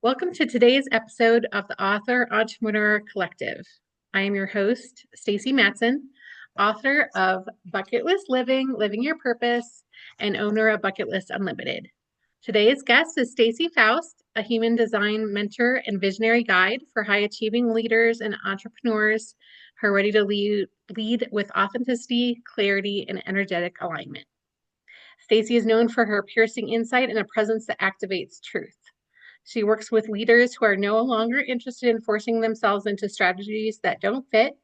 Welcome to today's episode of the Author Entrepreneur Collective. I am your host, Stacy Matson, author of Bucket List Living, Living Your Purpose, and owner of Bucket List Unlimited. Today's guest is Stacy Foust, a human design mentor and visionary guide for high-achieving leaders and entrepreneurs who are ready to lead with authenticity, clarity, and energetic alignment. Stacy is known for her piercing insight and a presence that activates truth. She works with leaders who are no longer interested in forcing themselves into strategies that don't fit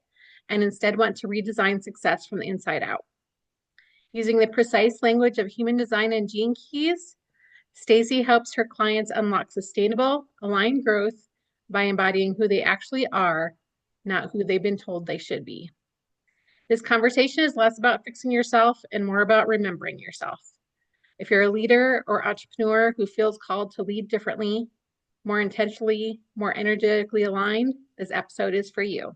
and instead want to redesign success from the inside out. Using the precise language of human design and gene keys, Stacy helps her clients unlock sustainable, aligned growth by embodying who they actually are, not who they've been told they should be. This conversation is less about fixing yourself and more about remembering yourself. If you're a leader or entrepreneur who feels called to lead differently, more intentionally, more energetically aligned, this episode is for you.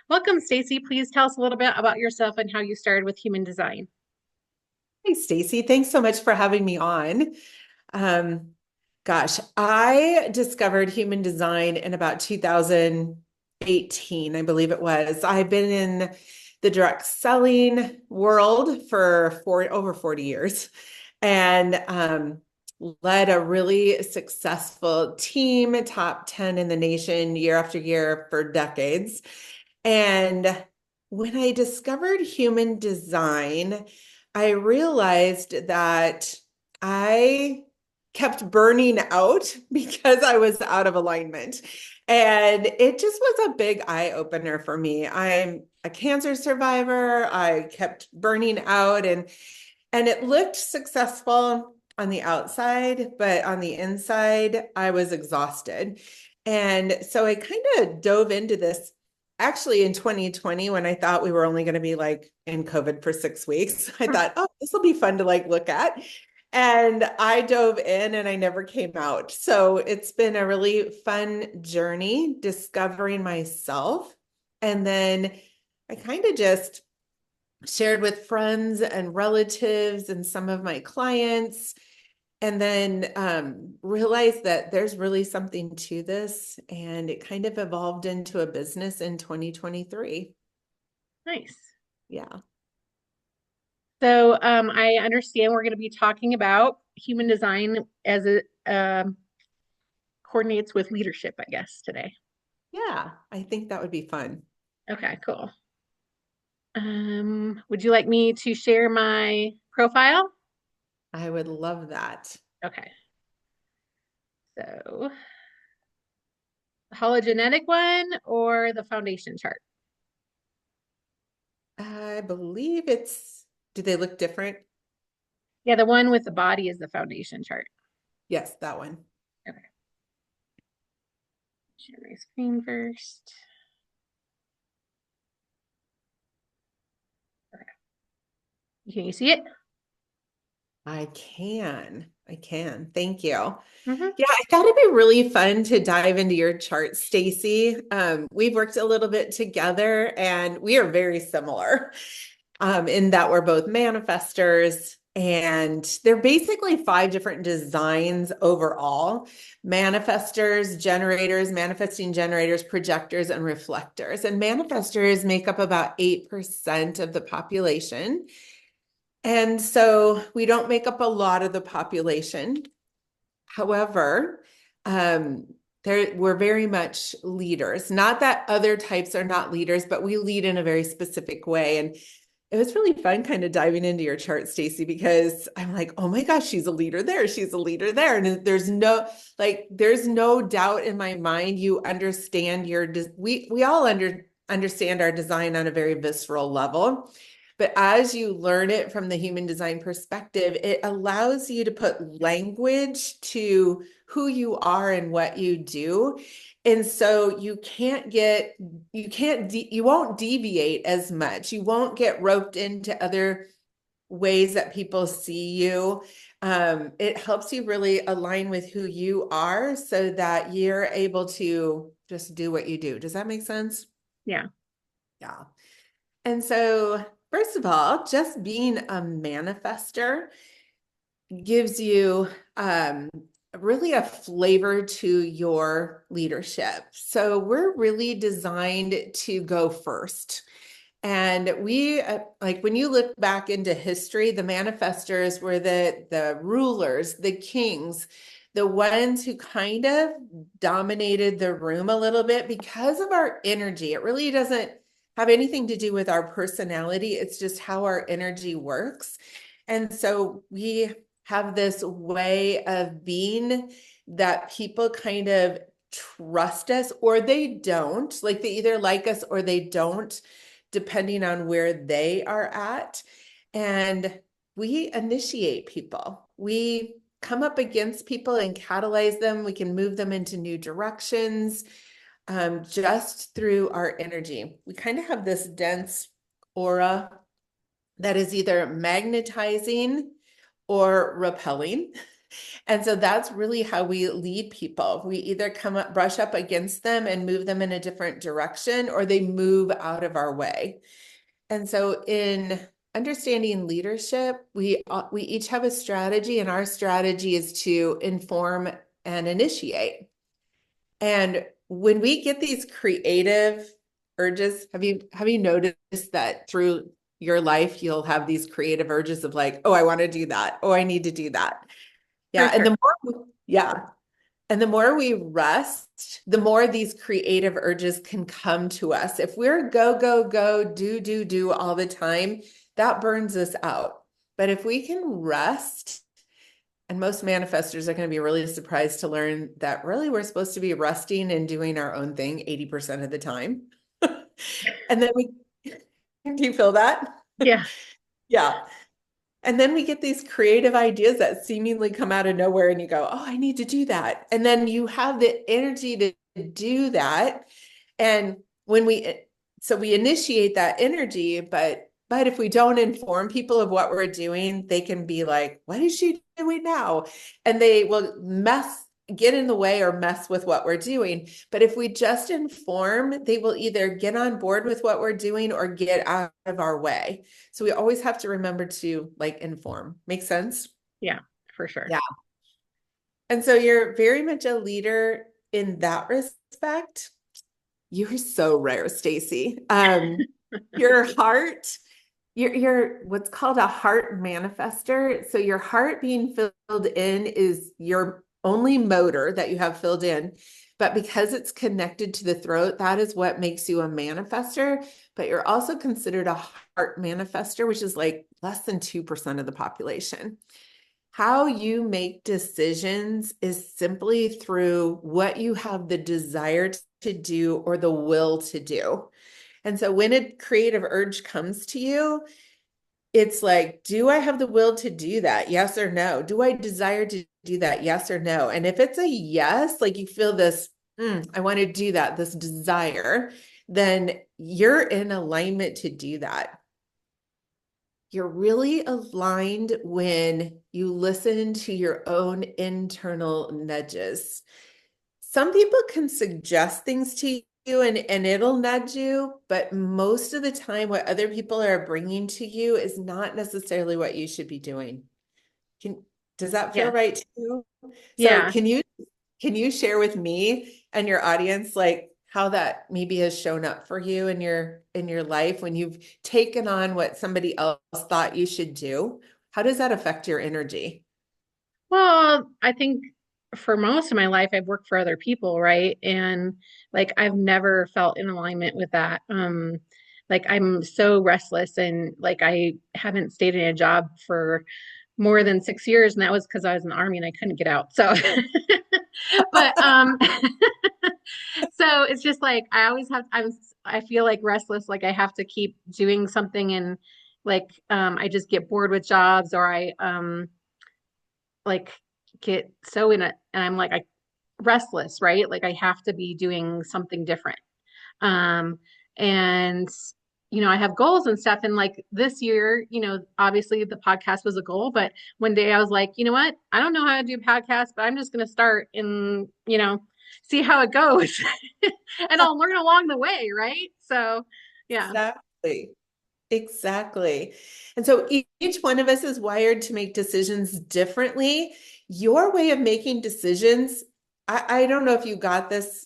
Welcome, Stacy. Please tell us a little bit about yourself and how you started with human design. Hey, Stacy, thanks so much for having me on. Um, I discovered human design in about 2018, I believe it was. I've been in the direct selling world for over 40 years and led a really successful team, top 10 in the nation year after year for decades. And when I discovered human design, I realized that I kept burning out because I was out of alignment. And it just was a big eye opener for me. I'm a cancer survivor. I kept burning out and it looked successful on the outside, but on the inside, I was exhausted. And so I kind of dove into this actually in 2020 when I thought we were only going to be like in COVID for 6 weeks. I thought, oh, this will be fun to like look at. And I dove in and I never came out. So it's been a really fun journey discovering myself. And then I kind of just shared with friends and relatives and some of my clients, and then realized that there's really something to this. And it kind of evolved into a business in 2023. Nice. Yeah. So I understand we're going to be talking about human design as it coordinates with leadership, I guess, today. Yeah. I think that would be fun. Okay, cool. Would you like me to share my profile? I would love that. Okay. So, the hologenetic one or the foundation chart? I believe do they look different? Yeah, the one with the body is the foundation chart. Yes, that one. Okay. Share my screen first. Okay. Can you see it? I can. I can. Thank you. Mm-hmm. Yeah, I thought it'd be really fun to dive into your chart, Stacy. We've worked a little bit together and we are very similar in that we're both manifestors. And they're basically 5 different designs overall: manifestors, generators, manifesting generators, projectors, and reflectors. And manifestors make up about 8% of the population. And so we don't make up a lot of the population. However, we're very much leaders. Not that other types are not leaders, but we lead in a very specific way. And it was really fun kind of diving into your chart, Stacy, because I'm like, oh my gosh, she's a leader there. She's a leader there. And there's no doubt in my mind you understand we all understand our design on a very visceral level. But as you learn it from the human design perspective, it allows you to put language to who you are and what you do. And so you won't deviate as much. You won't get roped into other ways that people see you. It helps you really align with who you are so that you're able to just do what you do. Does that make sense? Yeah. Yeah. And so, first of all, just being a manifester gives you really a flavor to your leadership. So we're really designed to go first. And we like when you look back into history, the manifestors were the rulers, the kings, the ones who kind of dominated the room a little bit because of our energy. It really doesn't have anything to do with our personality. It's just how our energy works. And so we have this way of being that people kind of trust us or they don't. Like they either like us or they don't, depending on where they are at. And we initiate people. We come up against people and catalyze them. We can move them into new directions just through our energy. We kind of have this dense aura that is either magnetizing or repelling. And so that's really how we lead people. We either come up, brush up against them and move them in a different direction, or they move out of our way. And so in understanding leadership, we each have a strategy, and our strategy is to inform and initiate. And when we get these creative urges, have you noticed that through your life you'll have these creative urges of like, oh, I want to do that. Oh, I need to do that. For Yeah, and sure. the more we rest, the more these creative urges can come to us. If we're go, go, go, do all the time, that burns us out. But if we can rest, and most manifestors are going to be really surprised to learn that really we're supposed to be resting and doing our own thing 80% of the time. And then do you feel that? Yeah. Yeah. And then we get these creative ideas that seemingly come out of nowhere, and you go, oh, I need to do that. And then you have the energy to do that. And so we initiate that energy, but if we don't inform people of what we're doing, they can be like, what is she doing now? And they will get in the way or mess with what we're doing. But if we just inform, they will either get on board with what we're doing or get out of our way. So we always have to remember to like inform. Make sense? Yeah, for sure. Yeah. And so you're very much a leader in that respect. You're so rare, Stacy. Your heart, you're what's called a heart manifester. So your heart being filled in is your only motor that you have filled in. But because it's connected to the throat, that is what makes you a manifester. But you're also considered a heart manifester, which is like less than 2% of the population. How you make decisions is simply through what you have the desire to do or the will to do. And so when a creative urge comes to you, it's like, do I have the will to do that? Yes or no? Do I desire to do that? Yes or no? And if it's a yes, like you feel this, I want to do that, this desire, then you're in alignment to do that. You're really aligned when you listen to your own internal nudges. Some people can suggest things to you and it'll nudge you, but most of the time, what other people are bringing to you is not necessarily what you should be doing. Does that feel Yeah. right to you? So Yeah. can you share with me and your audience like how that maybe has shown up for you in your life when you've taken on what somebody else thought you should do? How does that affect your energy? Well, I think for most of my life, I've worked for other people, right? And like I've never felt in alignment with that. Like I'm so restless and like I haven't stayed in a job for more than 6 years, and that was because I was in the army and I couldn't get out. So, but so it's just like I always have. I feel like restless, like I have to keep doing something, and like I just get bored with jobs, or I like get so in it and I'm like I restless, right? Like I have to be doing something different. Um and I have goals and stuff, and like this year, obviously the podcast was a goal, but one day I was like, you know what? I don't know how to do podcasts, but I'm just going to start and, see how it goes. And I'll learn along the way, right? So, yeah. Exactly. Exactly. And so each one of us is wired to make decisions differently, your way of making decisions, I don't know if you got this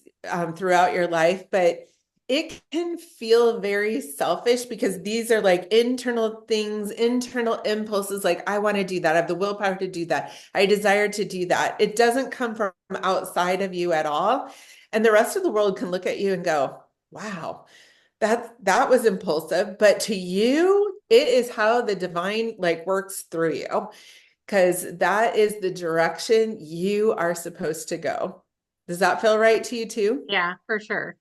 throughout your life, but it can feel very selfish because these are like internal things, internal impulses. Like, I want to do that. I have the willpower to do that. I desire to do that. It doesn't come from outside of you at all. And the rest of the world can look at you and go, wow, that was impulsive. But to you, it is how the divine like works through you, because that is the direction you are supposed to go. Does that feel right to you too? Yeah, for sure.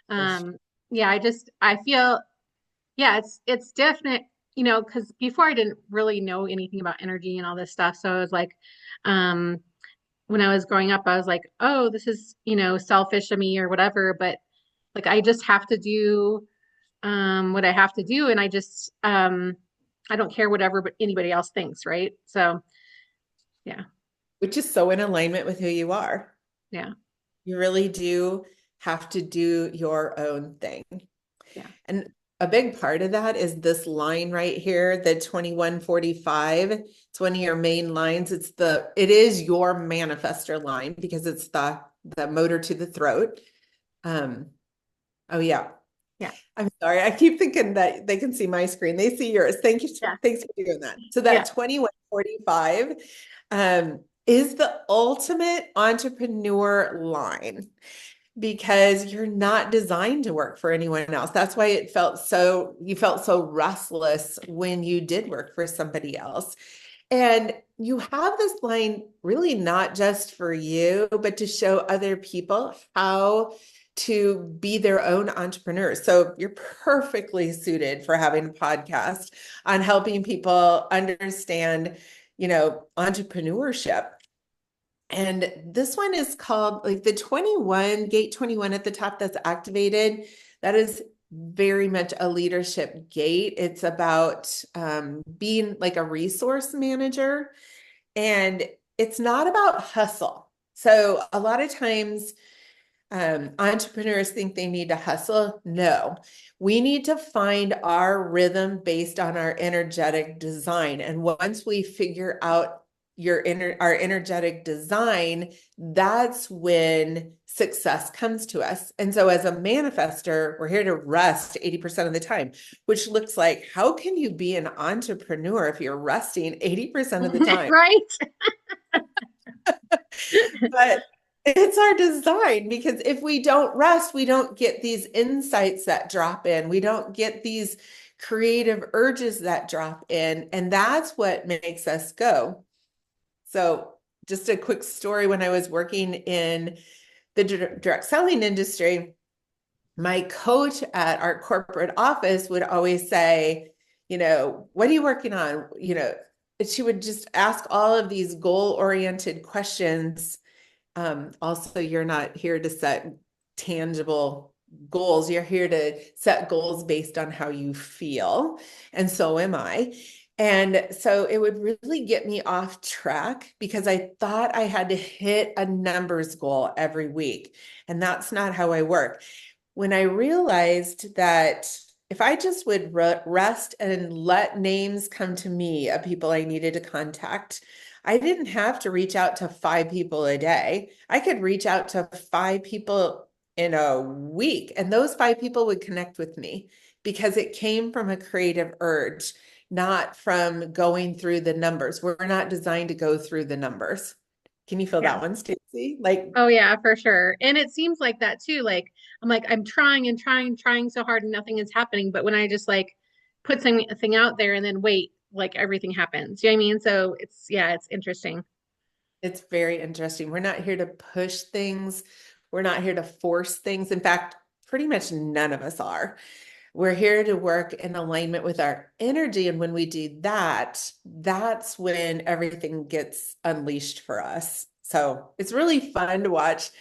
For sure. Um, yeah, I feel, yeah, it's definite, because before I didn't really know anything about energy and all this stuff. So I was like, um, when I was growing up, I was like, oh, this is, selfish of me or whatever. But like, I just have to do what I have to do, and I don't care whatever but anybody else thinks, right? So yeah, Which is so in alignment with who you are. yeah, You really do have to do your own thing. yeah, And a big part of that is this line right here, the 2145. It's one of your main lines. It is your manifestor line because it's the motor to the throat. Um, oh yeah. yeah, I'm sorry. I keep thinking that they can see my screen. They see yours. Thank you. yeah, Thanks for doing that. So yeah, that 2145 is the ultimate entrepreneur line because you're not designed to work for anyone else. That's why you felt so restless when you did work for somebody else. And you have this line really not just for you, but to show other people how to be their own entrepreneurs. So you're perfectly suited for having a podcast on helping people understand, entrepreneurship. And this one is called like the 21, gate 21 at the top that's activated. That is very much a leadership gate. It's about being like a resource manager, and it's not about hustle. So a lot of times entrepreneurs think they need to hustle. No, we need to find our rhythm based on our energetic design. And once we figure out our energetic design, that's when success comes to us. And so as a manifester, we're here to rest 80% of the time, which looks like, how can you be an entrepreneur if you're resting 80% of the time? right. But it's our design, because if we don't rest, we don't get these insights that drop in. We don't get these creative urges that drop in. And that's what makes us go. So, just a quick story: when I was working in the direct selling industry, my coach at our corporate office would always say, what are you working on? She would just ask all of these goal-oriented questions. Also, you're not here to set tangible goals. You're here to set goals based on how you feel. And so am I. And so it would really get me off track because I thought I had to hit a numbers goal every week. And that's not how I work. When I realized that if I just would rest and let names come to me of people I needed to contact, I didn't have to reach out to 5 people a day. I could reach out to 5 people in a week, and those 5 people would connect with me because it came from a creative urge, not from going through the numbers. We're not designed to go through the numbers. Can you feel Yeah. that one, Stacy? Like, Oh yeah, for sure. And it seems like that too. Like I'm like I'm trying and trying, trying so hard and nothing is happening. But when I just like put something out there and then wait, like everything happens. You know what I mean? So it's interesting. it's very interesting. We're not here to push things. We're not here to force things. In fact, pretty much none of us are. We're here to work in alignment with our energy. And when we do that, that's when everything gets unleashed for us. So it's really fun to watch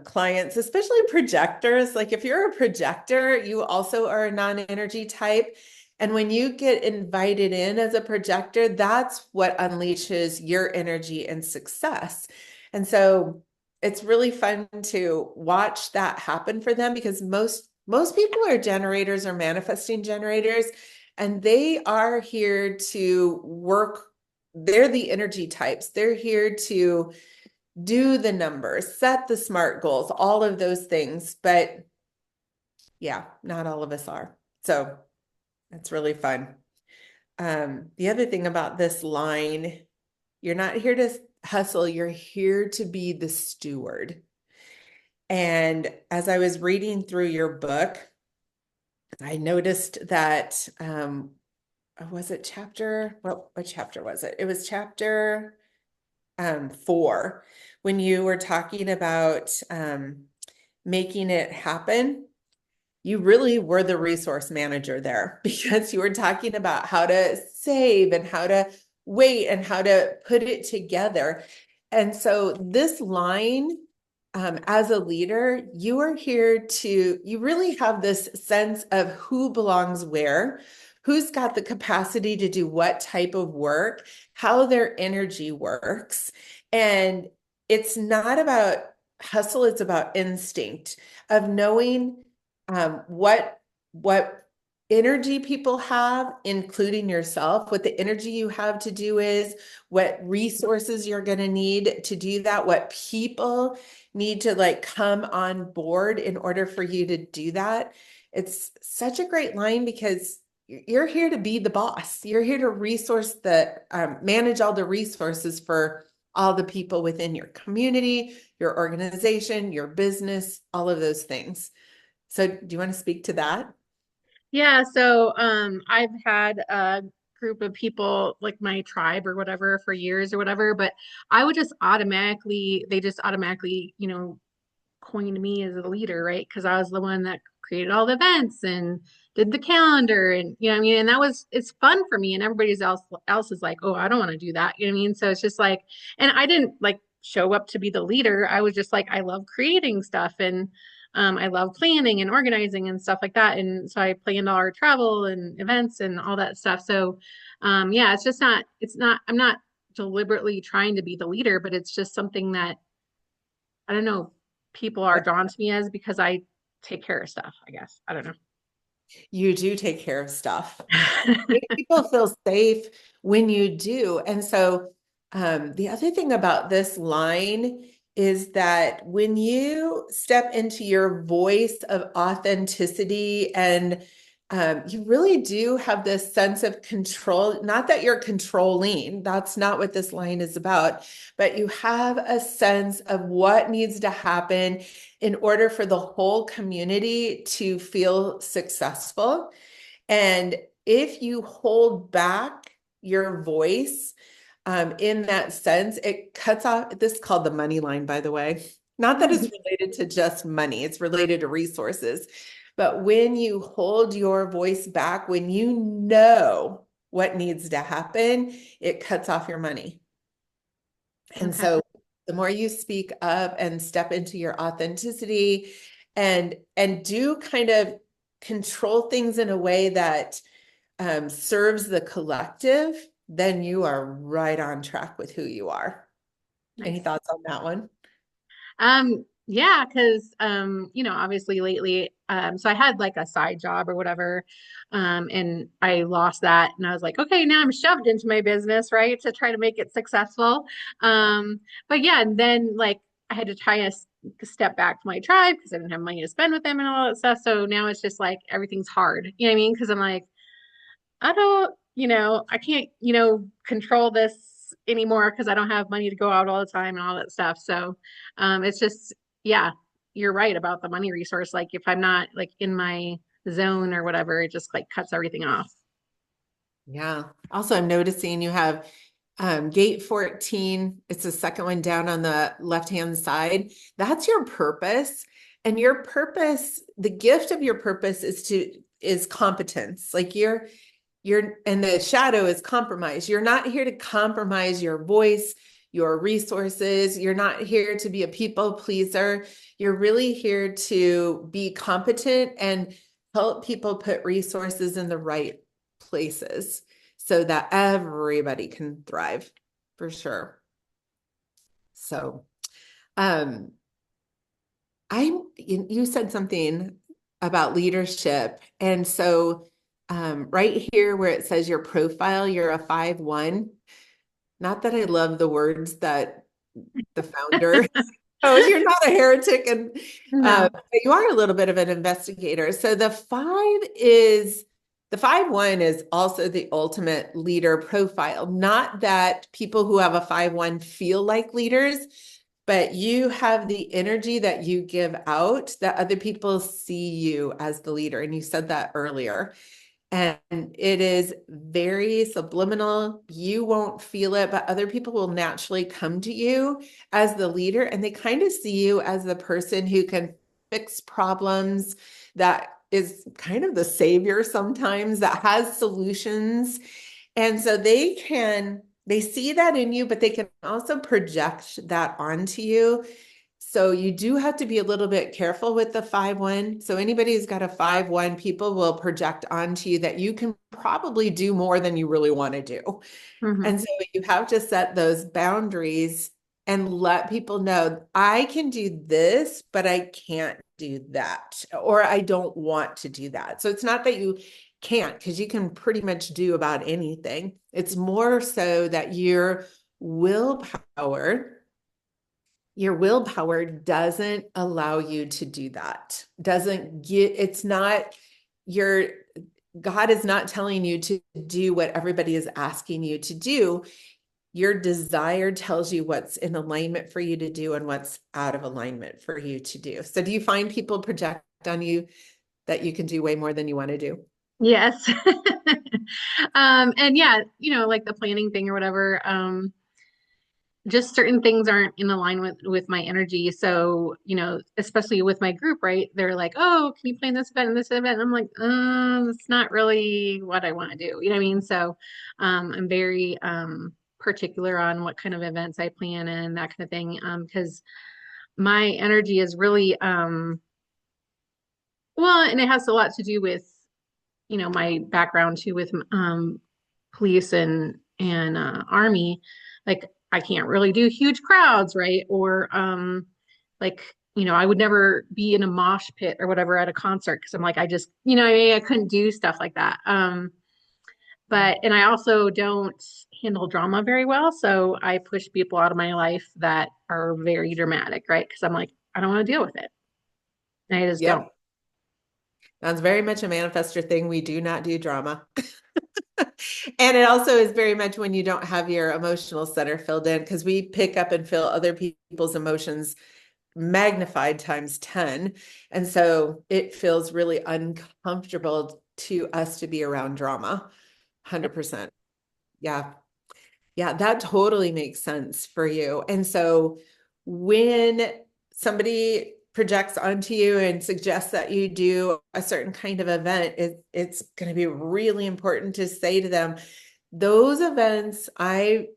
clients, especially projectors. Like, if you're a projector, you also are a non-energy type. And when you get invited in as a projector, that's what unleashes your energy and success. And so it's really fun to watch that happen for them, because most people are generators or manifesting generators, and they are here to work they're the energy types. They're here to do the numbers, set the SMART goals, all of those things. But yeah, not all of us are. So it's really fun. The other thing about this line, you're not here to hustle, you're here to be the steward. And as I was reading through your book, I noticed that was it chapter what chapter was it? It was chapter 4 when you were talking about making it happen. You really were the resource manager there because you were talking about how to save and how to wait and how to put it together. And so this line, as a leader, you are here to, you really have this sense of who belongs where, who's got the capacity to do what type of work, how their energy works. And it's not about hustle, it's about instinct of knowing what energy people have, including yourself, what the energy you have to do is, what resources you're going to need to do that, what people need to like come on board in order for you to do that. It's such a great line because you're here to be the boss. You're here to resource manage all the resources for all the people within your community, your organization, your business, all of those things. So do you want to speak to that? Yeah, so I've had a group of people like my tribe or whatever for years or whatever, but I would just automatically, they just automatically, coined me as a leader, right? Because I was the one that created all the events and did the calendar and you know what I mean, and that was it's fun for me and everybody else is like, oh, I don't want to do that. You know what I mean? So it's just like, and I didn't like show up to be the leader. I was just like, I love creating stuff and I love planning and organizing and stuff like that. And so I planned all our travel and events and all that stuff. So yeah, I'm not deliberately trying to be the leader, but it's just something that I don't know, people are drawn to me as because I take care of stuff, I guess. I don't You do take care of stuff. know. Make people feel safe when you do. And so the other thing about this line is that when you step into your voice of authenticity and you really do have this sense of control, not that you're controlling, that's not what this line is about, but you have a sense of what needs to happen in order for the whole community to feel successful. And if you hold back your voice in that sense, it cuts off. This is called the money line, by the way. Not that it's related to just money, it's related to resources. But when you hold your voice back, when you know what needs to happen, it cuts off your money. And Okay. so the more you speak up and step into your authenticity and do kind of control things in a way that serves the collective, then you are right on track with who you are. Any Nice. thoughts on that one? Yeah, because obviously lately, so I had like a side job or whatever, and I lost that, and I was like, okay, now I'm shoved into my business, right, to try to make it successful. But yeah, and then like I had to try to step back to my tribe because I didn't have money to spend with them and all that stuff. So now it's just like everything's hard, you know what I mean? Because I'm like, I don't, I can't, control this anymore because I don't have money to go out all the time and all that stuff. So it's just, yeah, you're right about the money resource. Like if I'm not like in my zone or whatever, it just like cuts everything off. Yeah. Also, I'm noticing you have gate 14. It's the second one down on the left-hand side. That's your purpose. And your purpose, the gift of your purpose is competence. Like and the shadow is compromise. You're not here to compromise your voice, your resources. You're not here to be a people pleaser. You're really here to be competent and help people put resources in the right places so that everybody can thrive for sure. So, um, you said something about leadership. And so, right here where it says your profile, you're a 5-1. Not that I love the words that the founder. Oh, you're not a heretic, and No. but you are a little bit of an investigator. So the 5-1 is also the ultimate leader profile. Not that people who have a 5-1 feel like leaders, but you have the energy that you give out that other people see you as the leader. And you said that earlier. And it is very subliminal. You won't feel it, but other people will naturally come to you as the leader, and they kind of see you as the person who can fix problems, that is kind of the savior sometimes, that has solutions. And so they see that in you, but they can also project that onto you. So you do have to be a little bit careful with the 5-1. So anybody who's got a 5-1, people will project onto you that you can probably do more than you really want to do. Hmm. And so you have to set those boundaries and let people know, I can do this, but I can't do that, or I don't want to do that. So it's not that you can't, because you can pretty much do about anything. It's more so that willpower your willpower doesn't allow you to do that. Doesn't get, it's not your, God is not telling you to do what everybody is asking you to do. Your desire tells you what's in alignment for you to do and what's out of alignment for you to do. So do you find people project on you that you can do way more than you want to do? Yes. And yeah, like the planning thing or whatever. Just certain things aren't in alignment with my energy. So, especially with my group, right? They're like, "Oh, can you plan this event and this event?" And I'm like, it's not really what I want to do." You know what I mean? So, I'm very particular on what kind of events I plan and that kind of thing, because my energy is really well, and it has a lot to do with, my background too with police and army. Like I can't really do huge crowds, right? Or like, I would never be in a mosh pit or whatever at a concert because I'm like, I just, I couldn't do stuff like that. But and I also don't handle drama very well, so I push people out of my life that are very dramatic, right? Because I'm like, I don't want to deal with it. And I just don't. Yep. That's very much a manifestor thing. We do not do drama. And it also is very much when you don't have your emotional center filled in, because we pick up and feel other people's emotions magnified times 10. And so it feels really uncomfortable to us to be around drama. 100%. Yeah. Yeah, that totally makes sense for you. And so when somebody projects onto you and suggests that you do a certain kind of event, it's going to be really important to say to them, those events I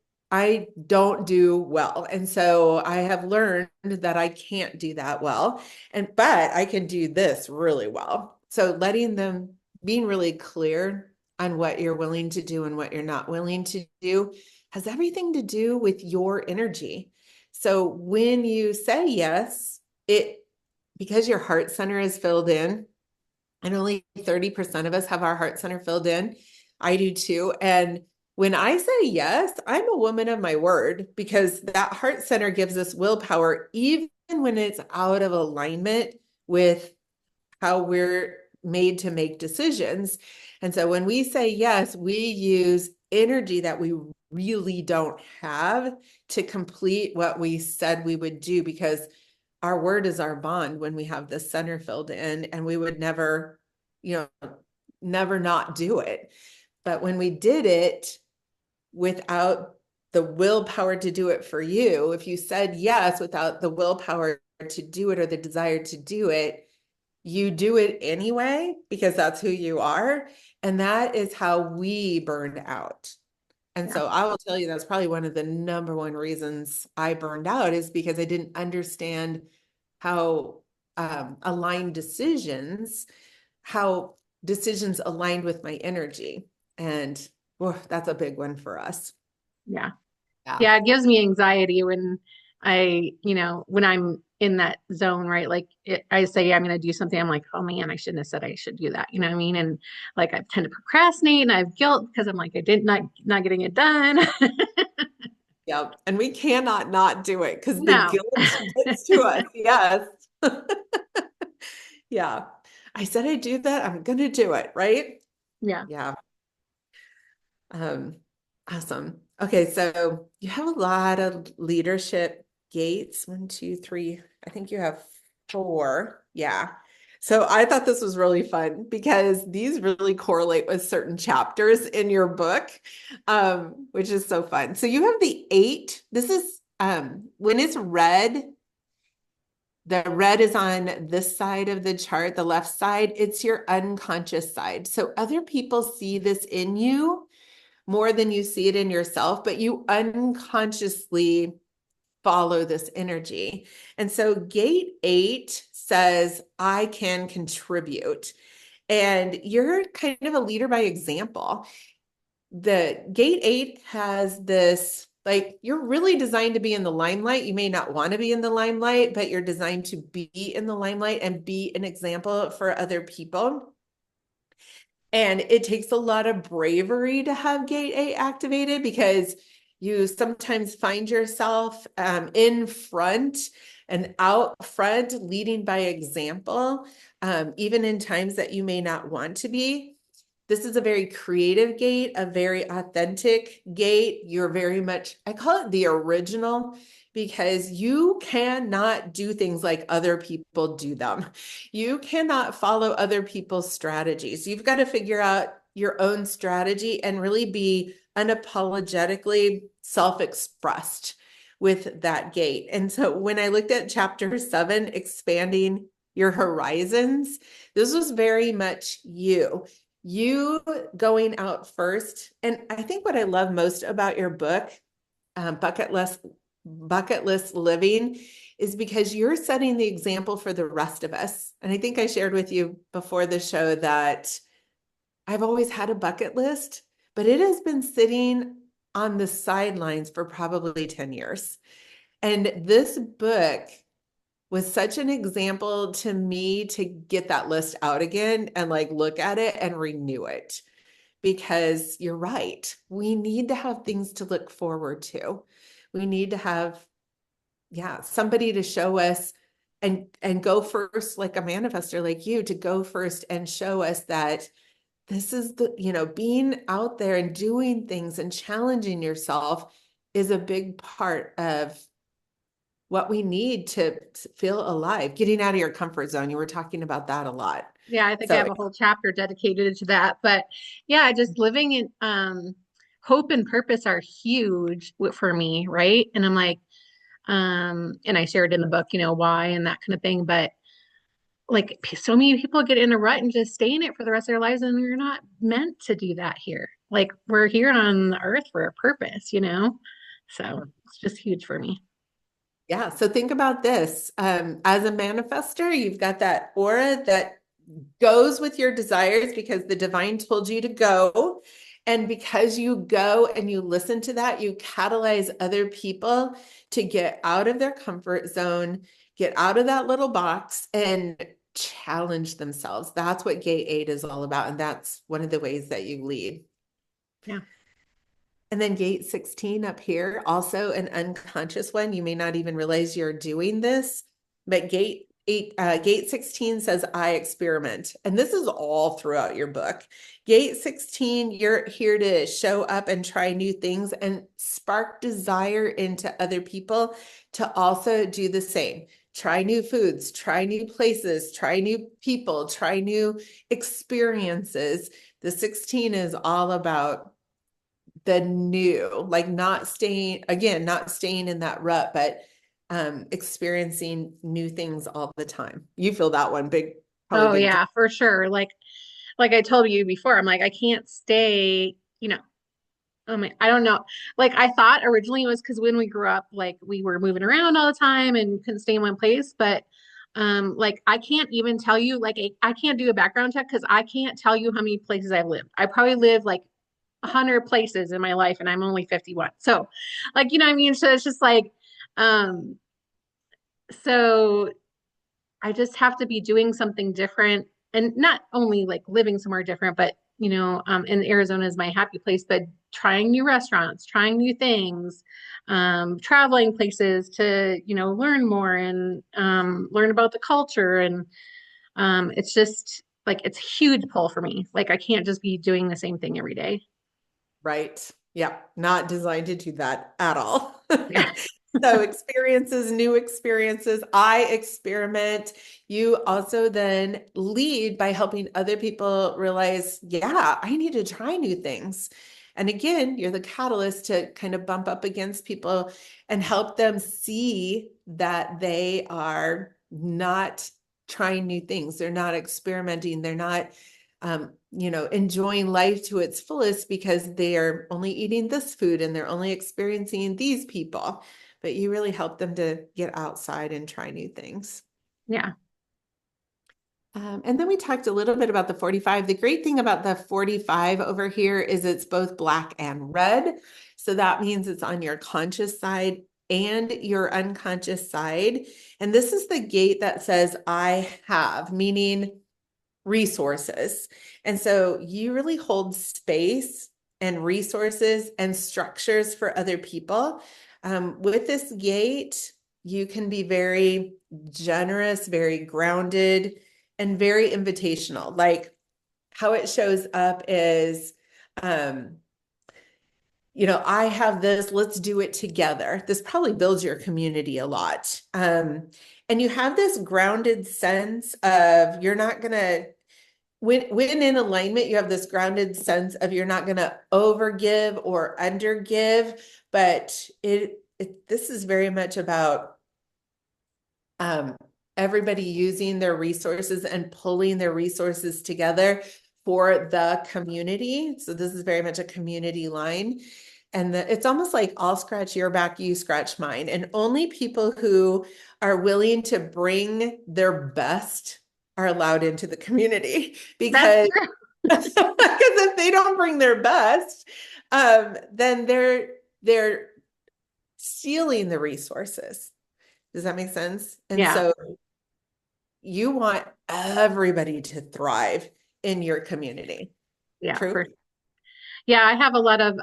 don't do well. And so I have learned that I can't do that well. But I can do this really well. So letting them, being really clear on what you're willing to do and what you're not willing to do has everything to do with your energy. So when you say yes, because your heart center is filled in, and only 30% of us have our heart center filled in. I do too. And when I say yes, I'm a woman of my word, because that heart center gives us willpower, even when it's out of alignment with how we're made to make decisions. And so when we say yes, we use energy that we really don't have to complete what we said we would do, because our word is our bond when we have the center filled in, and we would never, never not do it. But when we did it without the willpower to do it for you, if you said yes without the willpower to do it or the desire to do it, you do it anyway because that's who you are. And that is how we burned out. And Yeah. so I will tell you that's probably one of the number one reasons I burned out, is because I didn't understand how aligned decisions, how decisions aligned with my energy. And that's a big one for us. Yeah. Yeah. Yeah, it gives me anxiety when when I'm in that zone, right? Like I say I'm going to do something. I'm like, oh man, I shouldn't have said I should do that. You know what I mean? And like I tend to procrastinate and I have guilt because I'm like, I did not getting it done. Yeah. And we cannot not do it because the No. guilt gets to us. Yes. Yeah. I said I do that. I'm going to do it. Right. Yeah. Yeah. Um, awesome. Okay. So you have a lot of leadership gates. One, two, three. I think you have four. Yeah. So I thought this was really fun because these really correlate with certain chapters in your book, which is so fun. So you have the eight. This is when it's red, the red is on this side of the chart, the left side, it's your unconscious side. So other people see this in you more than you see it in yourself, but you unconsciously follow this energy. And so gate eight says, I can contribute. And you're kind of a leader by example. The gate eight has this, like, you're really designed to be in the limelight. You may not want to be in the limelight, but you're designed to be in the limelight and be an example for other people. And it takes a lot of bravery to have gate eight activated because you sometimes find yourself in front and out front, leading by example, even in times that you may not want to be. This is a very creative gate, a very authentic gate. You're very much, I call it the original because you cannot do things like other people do them. You cannot follow other people's strategies. You've got to figure out your own strategy and really be unapologetically self-expressed with that gate. And so when I looked at chapter 7, expanding your horizons, this was very much you going out first. And I think what I love most about your book, bucket list living, is because you're setting the example for the rest of us. And I think I shared with you before the show that I've always had a bucket list, but it has been sitting on the sidelines for probably 10 years. And this book was such an example to me to get that list out again and like look at it and renew it. Because you're right. We need to have things to look forward to. We need to have, yeah, somebody to show us and go first, like a manifester like you, to go first and show us that this is the, being out there and doing things and challenging yourself is a big part of what we need to feel alive, getting out of your comfort zone. You were talking about that a lot. Yeah, I think I So have a whole chapter dedicated to that. But yeah, just living in hope and purpose are huge for me, right? And I'm like, and I shared in the book, why and that kind of thing. But like so many people get in a rut and just stay in it for the rest of their lives, and you're not meant to do that here. Like we're here on the earth for a purpose. So it's just huge for me. yeah, so think about this. As a manifester, you've got that aura that goes with your desires because the divine told you to go. And because you go and you listen to that, you catalyze other people to get out of their comfort zone, get out of that little box, and challenge themselves. That's what Gate 8 is all about. And that's one of the ways that you lead. Yeah. And then gate 16 up here, also an unconscious one. You may not even realize you're doing this, but gate 16 says I experiment. And this is all throughout your book. Gate 16, you're here to show up and try new things and spark desire into other people to also do the same. Try new foods, try new places, try new people, try new experiences. The 16 is all about the new, like not staying, again, not staying in that rut, but experiencing new things all the time. You feel that one big, probably Oh big. yeah, for sure. Like I told you before, I'm like, I can't stay. Oh my, I don't know. Like I thought originally it was because when we grew up, like we were moving around all the time and couldn't stay in one place. But like I can't even tell you, like I can't do a background check because I can't tell you how many places I've lived. I probably lived like 100 places in my life and I'm only 51. So like, you know what I mean? So it's just like, um, so I just have to be doing something different and not only like living somewhere different, but in Arizona is my happy place, but trying new restaurants, trying new things, traveling places to, learn more and learn about the culture. And it's just like, it's a huge pull for me. Like, I can't just be doing the same thing every day. Right. Yeah. Not designed to do that at all. Yeah. So experiences, new experiences. I experiment. You also then lead by helping other people realize, yeah, I need to try new things. And again, you're the catalyst to kind of bump up against people and help them see that they are not trying new things. They're not experimenting. They're not enjoying life to its fullest because they are only eating this food and they're only experiencing these people. But you really help them to get outside and try new things. Yeah. And then we talked a little bit about the 45. The great thing about the 45 over here is it's both black and red. So that means it's on your conscious side and your unconscious side. And this is the gate that says I have, meaning resources. And so you really hold space and resources and structures for other people. With this gate, you can be very generous, very grounded, and very invitational. Like how it shows up is, I have this, let's do it together. This probably builds your community a lot. And you have this grounded sense of you're not going to when in alignment, you have this grounded sense of you're not going to overgive or undergive, but this is very much about um, everybody using their resources and pulling their resources together for the community. So this is very much a community line. And it's almost like I'll scratch your back, you scratch mine. And only people who are willing to bring their best are allowed into the community That's because, true. because if they don't bring their best, then they're stealing the resources. Does that make sense? And Yeah. so you want everybody to thrive in your community. Yeah. True? Yeah, I have a lot of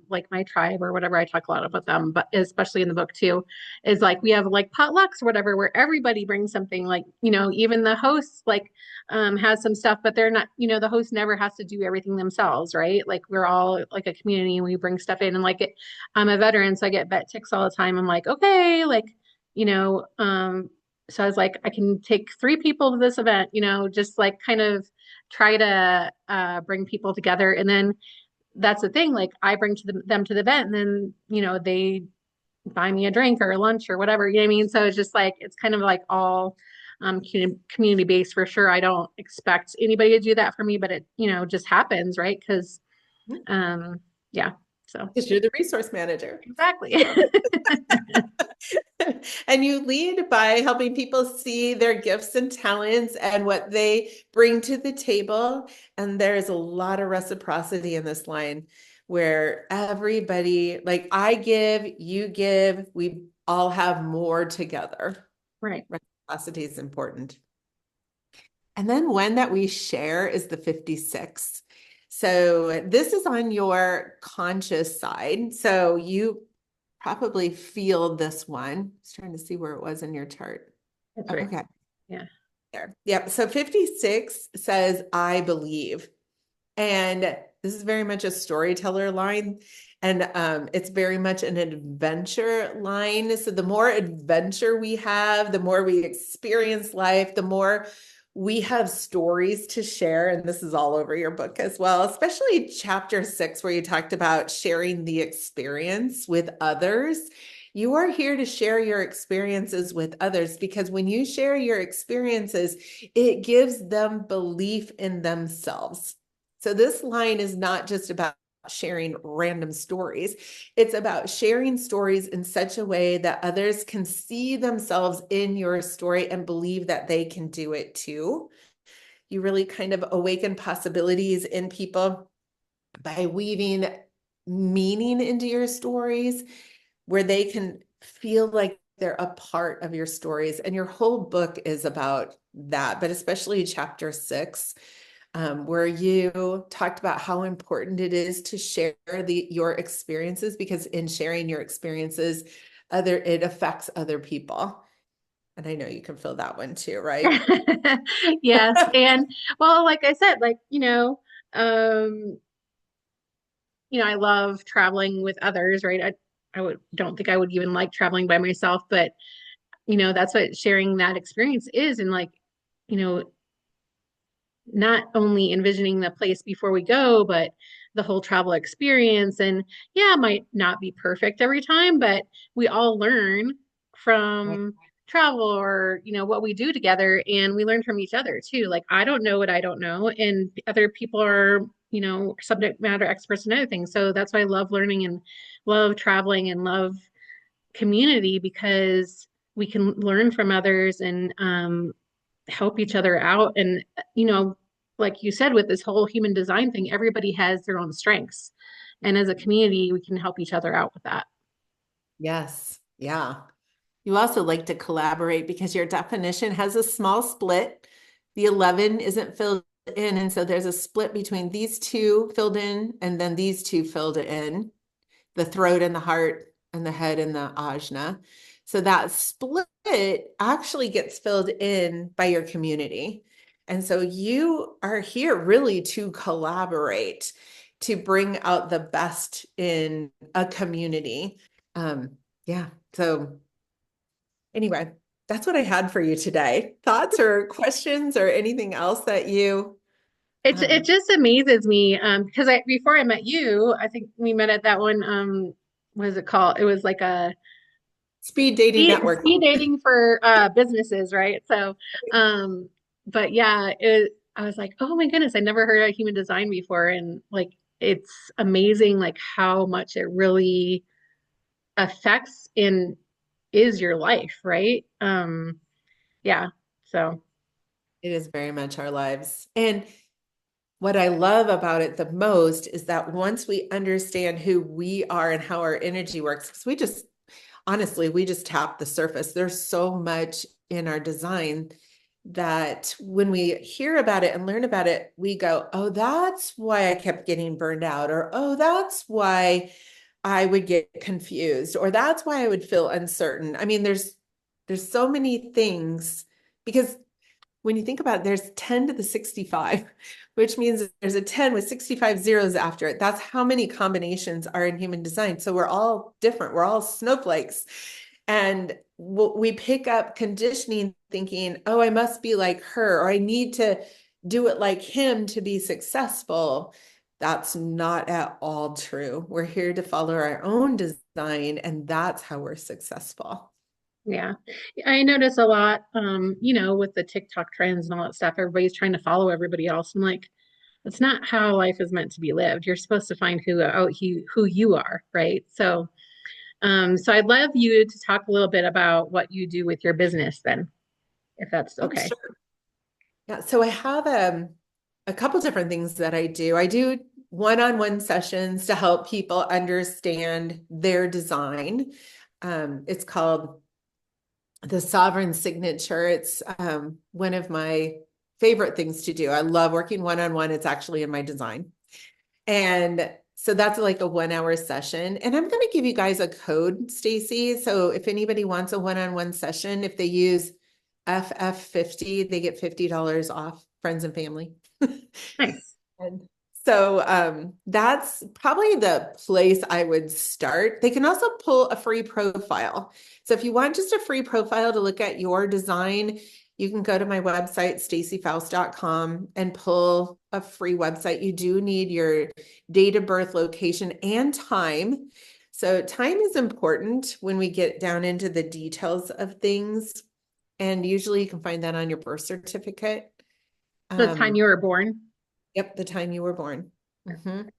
like my tribe or whatever. I talk a lot about them, but especially in the book too, is like we have like potlucks or whatever where everybody brings something. Like, even the hosts like has some stuff, but they're not, the host never has to do everything themselves, right? Like we're all like a community and we bring stuff in and like I'm a veteran, so I get vet ticks all the time. I'm like, okay, like, you know, so I was like, I can take three people to this event, just like kind of try to bring people together. And then that's the thing. Like I bring them to the event and then, they buy me a drink or lunch or whatever, you know what I mean? So it's just like, it's kind of like all community based for sure. I don't expect anybody to do that for me, but it, just happens, right? Because, yeah, so Because you're the resource manager. exactly. And you lead by helping people see their gifts and talents and what they bring to the table. And there's a lot of reciprocity in this line where everybody, like I give, you give, we all have more together. Right. Reciprocity is important. And then one that we share is the 56. So this is on your conscious side. So you probably feel this one. I was trying to see where it was in your chart. That's Oh, right. okay. Yeah. There. Yep. So 56 says, I believe. And this is very much a storyteller line. And it's very much an adventure line. So the more adventure we have, the more we experience life, the more we have stories to share. And this is all over your book as well, especially chapter 6, where you talked about sharing the experience with others. You are here to share your experiences with others because when you share your experiences, it gives them belief in themselves. So this line is not just about sharing random stories. It's about sharing stories in such a way that others can see themselves in your story and believe that they can do it too. You really kind of awaken possibilities in people by weaving meaning into your stories where they can feel like they're a part of your stories. And your whole book is about that, but especially chapter 6. where you talked about how important it is to share your experiences, because in sharing your experiences, it affects other people. And I know you can feel that one too, right? Yes. And well, like I said, I love traveling with others, right? don't think I would even like traveling by myself, but that's what sharing that experience is. And you know, not only envisioning the place before we go, but the whole travel experience. And yeah, it might not be perfect every time, but we all learn Right. from travel or, what we do together. And we learn from each other too. Like, I don't know what I don't know. And other people are, subject matter experts in other things. So that's why I love learning and love traveling and love community because we can learn from others and help each other out. And, like you said, with this whole human design thing, everybody has their own strengths. And as a community, we can help each other out with that. Yes. Yeah. You also like to collaborate because your definition has a small split. The 11 isn't filled in. And so there's a split between these two filled in and then these two filled in, the throat and the heart and the head and the ajna. So that split actually gets filled in by your community. And so you are here really to collaborate, to bring out the best in a community. Yeah. So anyway, that's what I had for you today. Thoughts or questions or anything else that you It um, just amazes me because I before I met you, I think we met at that one what is it called? It was like a speed dating network. speed dating for businesses, right? So but yeah, I was like, oh my goodness, I never heard of human design before. And like it's amazing like how much it really affects and is your life, right? Yeah. So It is very much our lives. And what I love about it the most is that once we understand who we are and how our energy works, because honestly, we just tap the surface. There's so much in our design that when we hear about it and learn about it, we go, oh, that's why I kept getting burned out, or oh, that's why I would get confused, or that's why I would feel uncertain. I mean, there's so many things because when you think about it, there's 10 to the 65, which means there's a 10 with 65 zeros after it. That's how many combinations are in human design. So we're all different. We're all snowflakes. And we pick up conditioning thinking, oh, I must be like her, or I need to do it like him to be successful. That's not at all true. We're here to follow our own design, and that's how we're successful. yeah. I notice a lot, with the TikTok trends and all that stuff, everybody's trying to follow everybody else. I'm like, that's not how life is meant to be lived. You're supposed to find who you are, right? So I'd love you to talk a little bit about what you do with your business then, if that's Oh, okay. sure. Yeah, so I have a couple different things that I do. I do one-on-one sessions to help people understand their design. It's called the Sovereign Signature. It's one of my favorite things to do. I love working one-on-one. It's actually in my design. And so that's like a 1 hour session. And I'm going to give you guys a code, Stacy. So if anybody wants a one-on-one session, if they use FF50, they get $50 off, friends and family. Nice. And so that's probably the place I would start. They can also pull a free profile. So if you want just a free profile to look at your design, you can go to my website, stacyfoust.com, and pull a free website. You do need your date of birth, location, and time. So time is important when we get down into the details of things. And usually you can find that on your birth certificate. The time you were born. Yep, the time you were born. Mhm.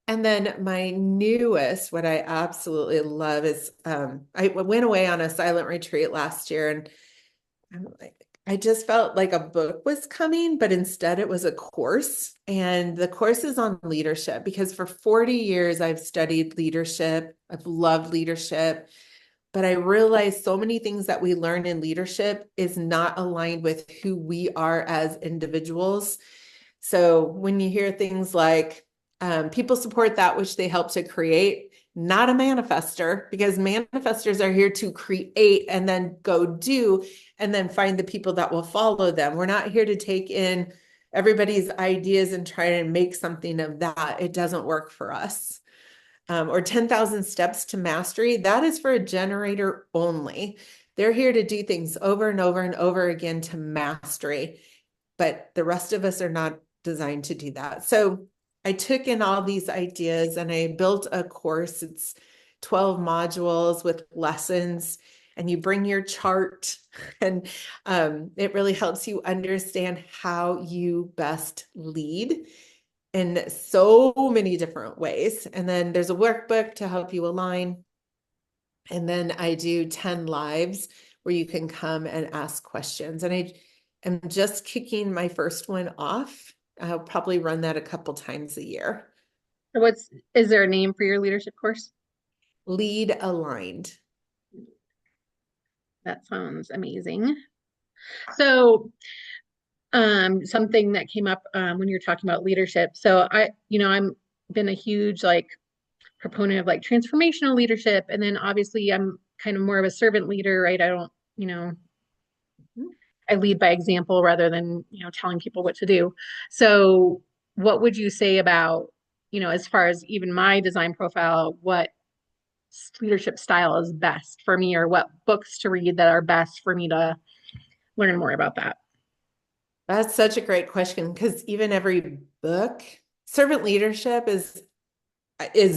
And then my newest, what I absolutely love is I went away on a silent retreat last year, and I just felt like a book was coming, but instead it was a course. And the course is on leadership because for 40 years I've studied leadership. I've loved leadership, but I realized so many things that we learn in leadership is not aligned with who we are as individuals. So when you hear things like people support that which they help to create, not a manifester, because manifestors are here to create and then go do and then find the people that will follow them. We're not here to take in everybody's ideas and try to make something of that. It doesn't work for us. Or 10,000 steps to mastery, that is for a generator only. They're here to do things over and over and over again to mastery, but the rest of us are not designed to do that. So I took in all these ideas and I built a course. It's 12 modules with lessons, and you bring your chart, and it really helps you understand how you best lead in so many different ways. And then there's a workbook to help you align. And then I do 10 lives where you can come and ask questions. And I am just kicking my first one off. I'll probably run that a couple times a year. Is there a name for your leadership course? Lead aligned. That sounds amazing. So, something that came up when you were talking about leadership. So I'm been a huge like proponent of like transformational leadership, and then obviously I'm kind of more of a servant leader, right? I don't, I lead by example rather than, telling people what to do. So, what would you say about, as far as even my design profile, what leadership style is best for me, or what books to read that are best for me to learn more about that? That's such a great question, because even every book, servant leadership is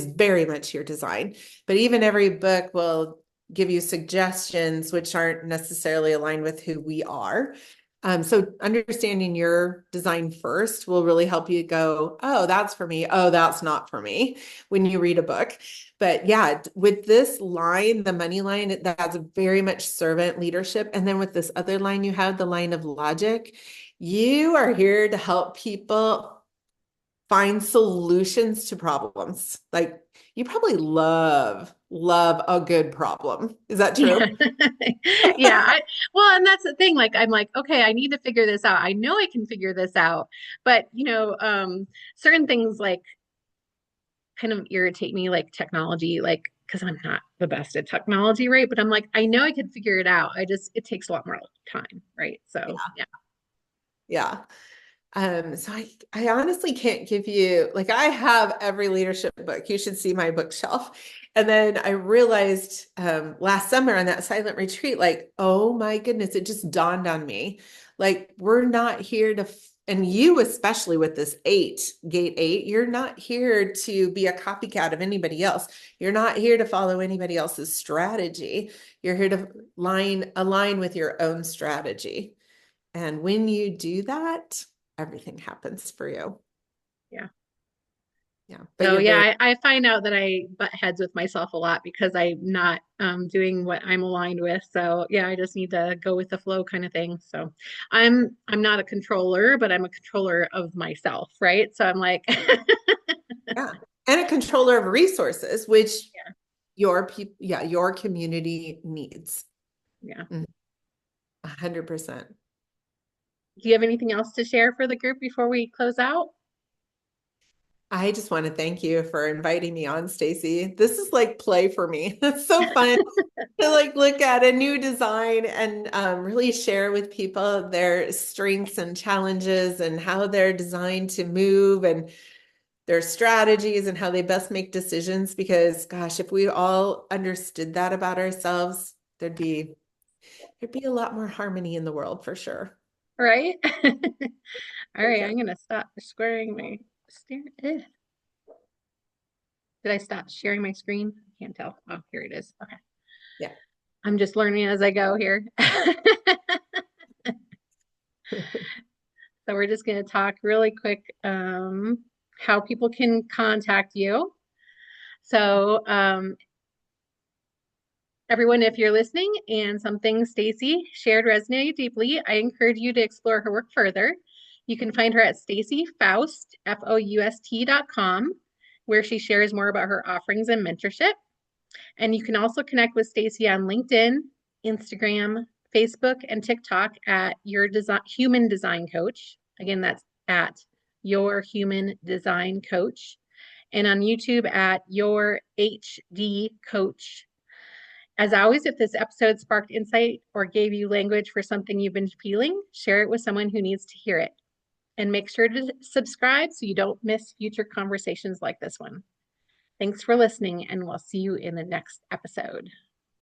very much your design, but even every book will give you suggestions which aren't necessarily aligned with who we are. So understanding your design first will really help you go, oh, that's for me. Oh, that's not for me when you read a book. But yeah, with this line, the money line, that's very much servant leadership. And then with this other line, you have the line of logic. You are here to help people find solutions to problems. Like, you probably love a good problem. Is that Yeah. true? Yeah. Well, and that's the thing. Like, I'm like, okay, I need to figure this out. I know I can figure this out. But, certain things like kind of irritate me, like technology, like, because I'm not the best at technology, right? But I'm like, I know I could figure it out. It takes a lot more time, right? So, Yeah. yeah. Yeah. So I honestly can't give you, like, I have every leadership book. You should see my bookshelf. And then I realized last summer on that silent retreat, like, oh my goodness, it just dawned on me. Like, we're not here to, and you especially with this gate eight, you're not here to be a copycat of anybody else. You're not here to follow anybody else's strategy. You're here to align with your own strategy. And when you do that, everything happens for you. Yeah. Yeah. But So you're very, yeah, I find out that I butt heads with myself a lot because I'm not doing what I'm aligned with. So yeah, I just need to go with the flow kind of thing. So I'm not a controller, but I'm a controller of myself, right? So I'm like, yeah. And a controller of resources, which yeah, your people, yeah, your community needs. yeah. 100%. Do you have anything else to share for the group before we close out? I just want to thank you for inviting me on, Stacy. This is like play for me. It's so fun to like look at a new design and really share with people their strengths and challenges and how they're designed to move and their strategies and how they best make decisions. Because gosh, if we all understood that about ourselves, there'd be a lot more harmony in the world for sure. Right? All right, Okay. I'm gonna stop squaring my Did I stop sharing my screen? I can't tell. Oh, here it is. Okay. Yeah. I'm just learning as I go here. So we're just going to talk really quick how people can contact you. So everyone, if you're listening and something Stacy shared resonated deeply, I encourage you to explore her work further. You can find her at Stacy Foust, FOUST.com, where she shares more about her offerings and mentorship. And you can also connect with Stacy on LinkedIn, Instagram, Facebook, and TikTok at Your Design Human Design Coach. Again, that's at Your Human Design Coach, and on YouTube at Your HD Coach. As always, if this episode sparked insight or gave you language for something you've been feeling, share it with someone who needs to hear it. And make sure to subscribe so you don't miss future conversations like this one. Thanks for listening, and we'll see you in the next episode.